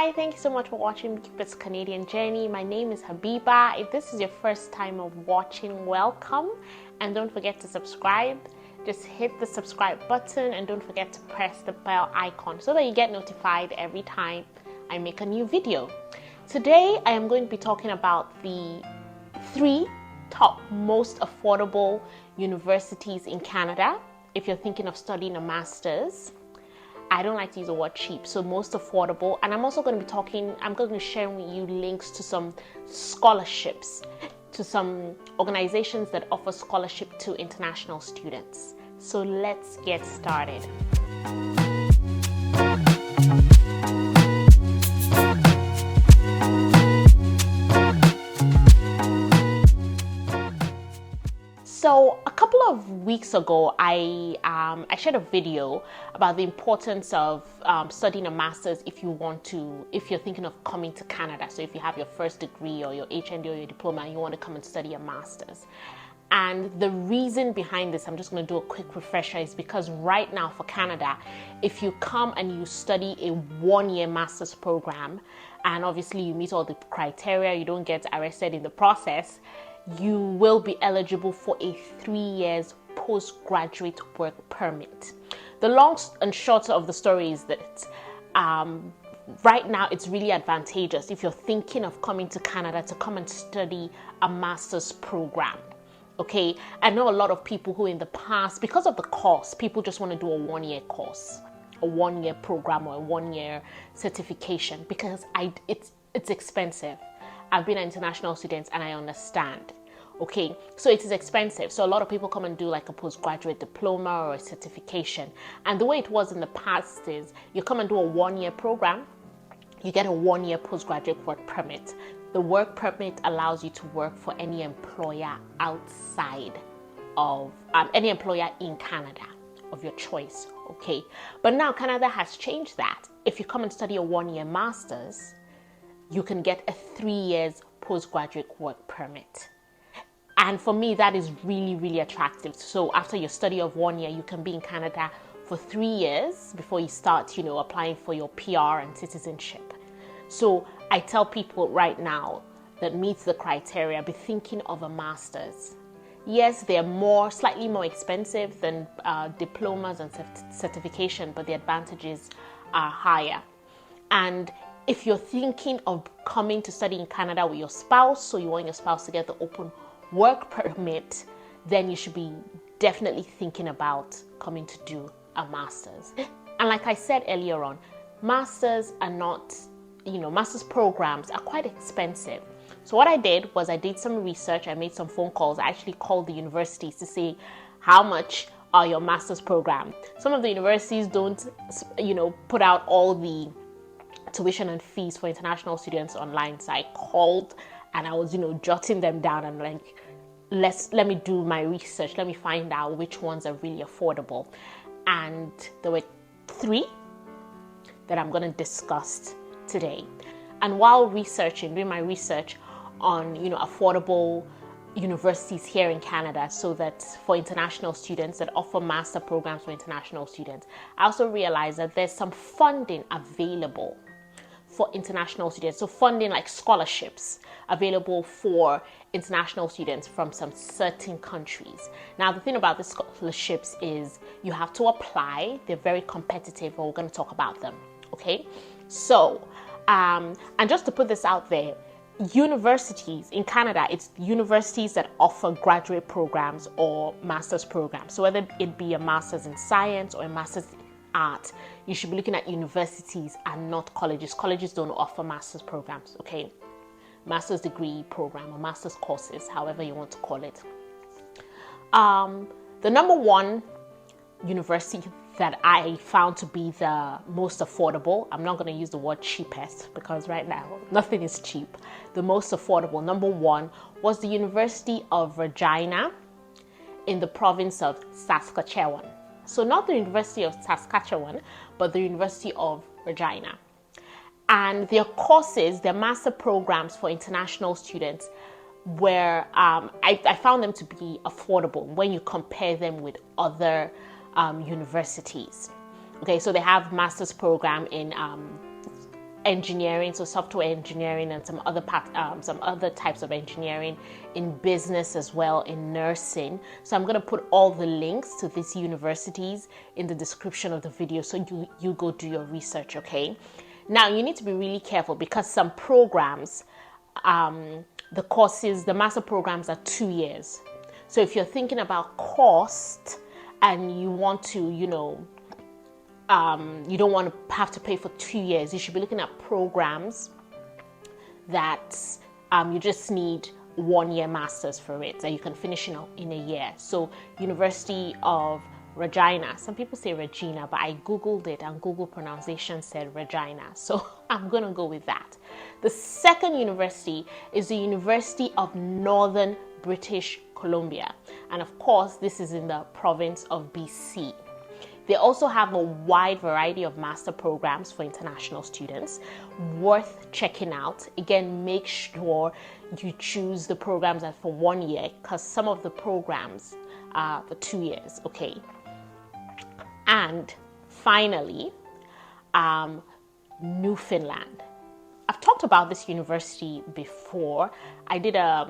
Hi, thank you so much for watching Cupid's Canadian Journey. My name is Habiba. If this is your first time of watching, welcome. And don't forget to subscribe. Just hit the subscribe button and don't forget to press the bell icon so that you get notified every time I make a new video. Today, I am going to be talking about the 3 top most affordable universities in Canada if you're thinking of studying a master's. I don't like to use the word cheap, so most affordable. And I'm also going to be sharing with you links to some scholarships, to some organizations that offer scholarship to international students. So let's get started. So a couple of weeks ago, I shared a video about the importance of studying a master's if you're thinking of coming to Canada. So if you have your first degree or your HND or your diploma and you want to come and study a master's. And the reason behind this, I'm just going to do a quick refresher, is because right now for Canada, if you come and you study a 1-year master's program, and obviously you meet all the criteria, you don't get arrested in the process, you will be eligible for a 3 years postgraduate work permit. The long and short of the story is that right now it's really advantageous if you're thinking of coming to Canada to come and study a master's program. Okay, I know a lot of people who in the past, because of the cost, people just want to do a 1-year course, a 1-year program or a 1-year certification because it's expensive. I've been an international student and I understand. Okay, so it is expensive. So a lot of people come and do like a postgraduate diploma or a certification. And the way it was in the past is you come and do a 1-year program, you get a 1-year postgraduate work permit. The work permit allows you to work for any employer outside of, any employer in Canada of your choice. Okay, but now Canada has changed that. If you come and study a 1-year master's, you can get a 3 years postgraduate work permit. And for me, that is really, really attractive. So after your study of 1 year, you can be in Canada for 3 years before you start, applying for your PR and citizenship. So I tell people right now that meets the criteria, be thinking of a master's. Yes, they're slightly more expensive than diplomas and certification, but the advantages are higher. And if you're thinking of coming to study in Canada with your spouse, so you want your spouse to get the open work permit, then you should be definitely thinking about coming to do a master's. And like I said earlier on, masters are not, master's programs are quite expensive. So what I did was I did some research, I made some phone calls, I actually called the universities to see how much are your master's program. Some of the universities don't, put out all the tuition and fees for international students online. So I called and I was, jotting them down and like, let me do my research. Let me find out which ones are really affordable. And there were 3 that I'm going to discuss today. And while doing my research on, affordable universities here in Canada, so that for international students that offer master programs for international students, I also realized that there's some funding available for international students. So funding like scholarships available for international students from some certain countries. Now, the thing about the scholarships is you have to apply. They're very competitive, and we're going to talk about them. Okay. So, and just to put this out there, universities in Canada, it's universities that offer graduate programs or master's programs. So whether it be a master's in science or a master's in art, you should be looking at universities and not colleges. Colleges don't offer master's programs, okay? Master's degree program or master's courses, however you want to call it. The number 1 university that I found to be the most affordable, I'm not going to use the word cheapest because right now nothing is cheap. The most affordable, number 1, was the University of Regina in the province of Saskatchewan. So not the University of Saskatchewan, but the University of Regina. And their courses, their master programs for international students were, I found them to be affordable when you compare them with other universities. Okay, so they have master's program in engineering, so software engineering and some other types of engineering, in business as well, in nursing. So I'm going to put all the links to these universities in the description of the video, so you go do your research, okay? Now you need to be really careful because some programs, the master programs are 2 years. So if you're thinking about cost and you want to, you don't want to have to pay for 2 years, you should be looking at programs that you just need 1 year masters for it, that you can finish in a year. So University of Regina, some people say Regina, but I googled it and Google pronunciation said Regina, so I'm gonna go with that. The second university is the University of Northern British Columbia, and of course this is in the province of BC. They also have a wide variety of master programs for international students, worth checking out. Again, make sure you choose the programs that for 1 year, because some of the programs are for 2 years, okay? And finally, Newfoundland. I've talked about this university before. I did a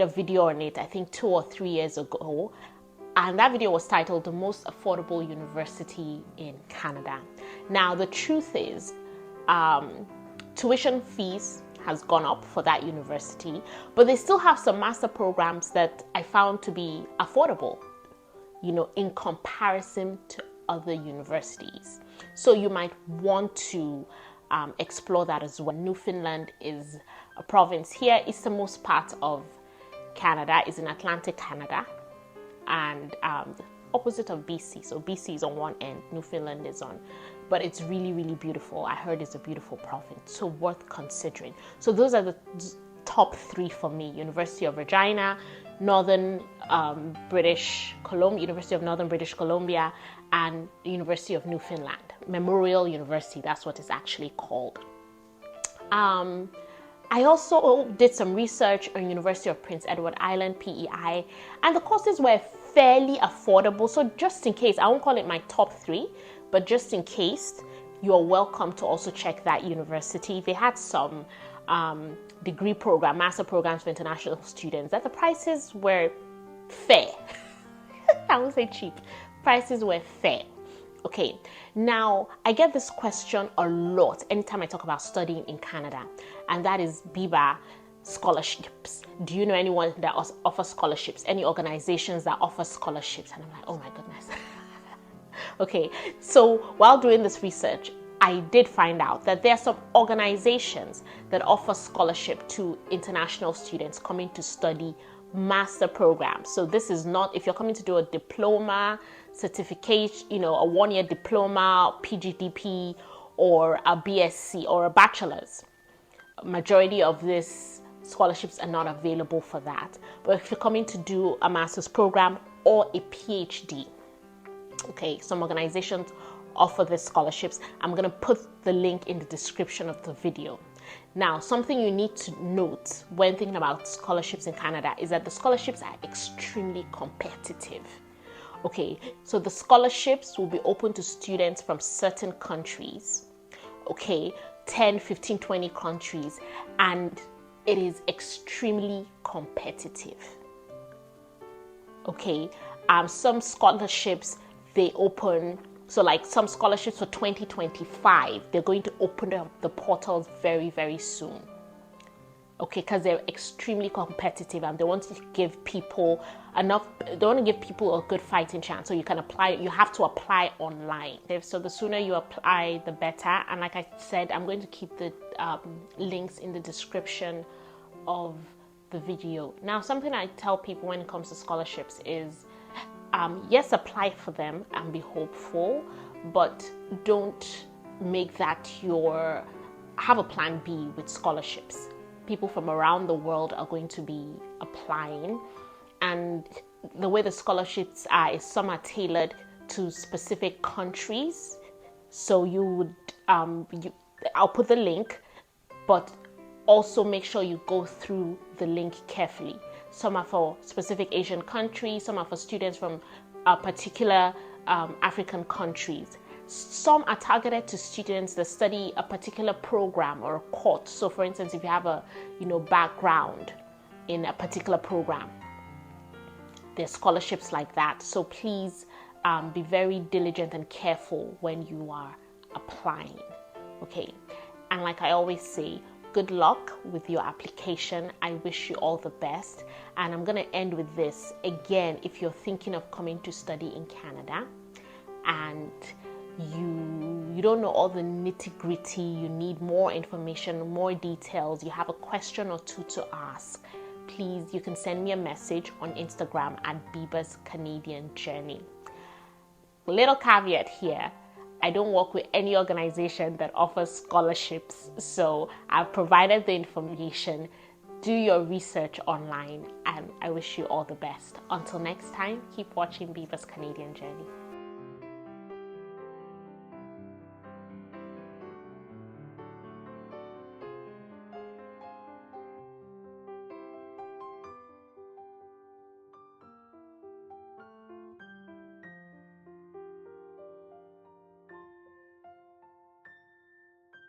video on it, I think 2 or 3 years ago. And that video was titled The Most Affordable University in Canada. Now, the truth is, tuition fees has gone up for that university, but they still have some master programs that I found to be affordable, in comparison to other universities. So you might want to explore that as well. Newfoundland is a province here. It's the most part of Canada. It's in Atlantic Canada, and opposite of BC. So BC is on one end, Newfoundland is on, but it's really, really beautiful. I heard it's a beautiful province, so worth considering. So those are the top 3 for me: University of Regina, University of Northern British Columbia, and the University of Newfoundland. Memorial University, that's what it's actually called. I also did some research on University of Prince Edward Island, PEI, and the courses were fairly affordable. So just in case, I won't call it my top 3, but just in case, you're welcome to also check that university. They had some degree program, master programs for international students that the prices were fair. I won't say cheap. Prices were fair. Okay, now I get this question a lot anytime I talk about studying in Canada, and that is BIBA scholarships. Do you know anyone that offers scholarships? Any organizations that offer scholarships? And I'm like, oh my goodness. Okay, so while doing this research, I did find out that there are some organizations that offer scholarship to international students coming to study master programs. So this is not, if you're coming to do a diploma, certificate, a 1-year diploma, PGDP, or a BSc or a bachelor's. Majority of these scholarships are not available for that. But if you're coming to do a master's program or a PhD, okay, some organizations offer the scholarships. I'm going to put the link in the description of the video. Now, something you need to note when thinking about scholarships in Canada is that the scholarships are extremely competitive. Okay, so the scholarships will be open to students from certain countries, okay, 10, 15, 20 countries, and it is extremely competitive. Okay, some scholarships, they open, so like some scholarships for 2025, they're going to open up the portals very, very soon. Okay, because they're extremely competitive and they want to give people they want to give people a good fighting chance. So you can apply, you have to apply online. So the sooner you apply, the better. And like I said, I'm going to keep the links in the description of the video. Now, something I tell people when it comes to scholarships is, yes, apply for them and be hopeful, but don't make that have a plan B with scholarships. People from around the world are going to be applying, and the way the scholarships are is some are tailored to specific countries. So you would, I'll put the link, but also make sure you go through the link carefully. Some are for specific Asian countries, some are for students from particular African countries. Some are targeted to students that study a particular program or a course. So for instance, if you have a background in a particular program, there's scholarships like that. So please be very diligent and careful when you are applying. Okay, and like I always say, good luck with your application. I wish you all the best. And I'm going to end with this. Again, if you're thinking of coming to study in Canada and you don't know all the nitty-gritty, you need more information, more details, you have a question or two to ask, please, you can send me a message on Instagram at Biba's Canadian Journey. Little caveat here, I don't work with any organization that offers scholarships, so I've provided the information. Do your research online, and I wish you all the best. Until next time, keep watching Biba's Canadian Journey.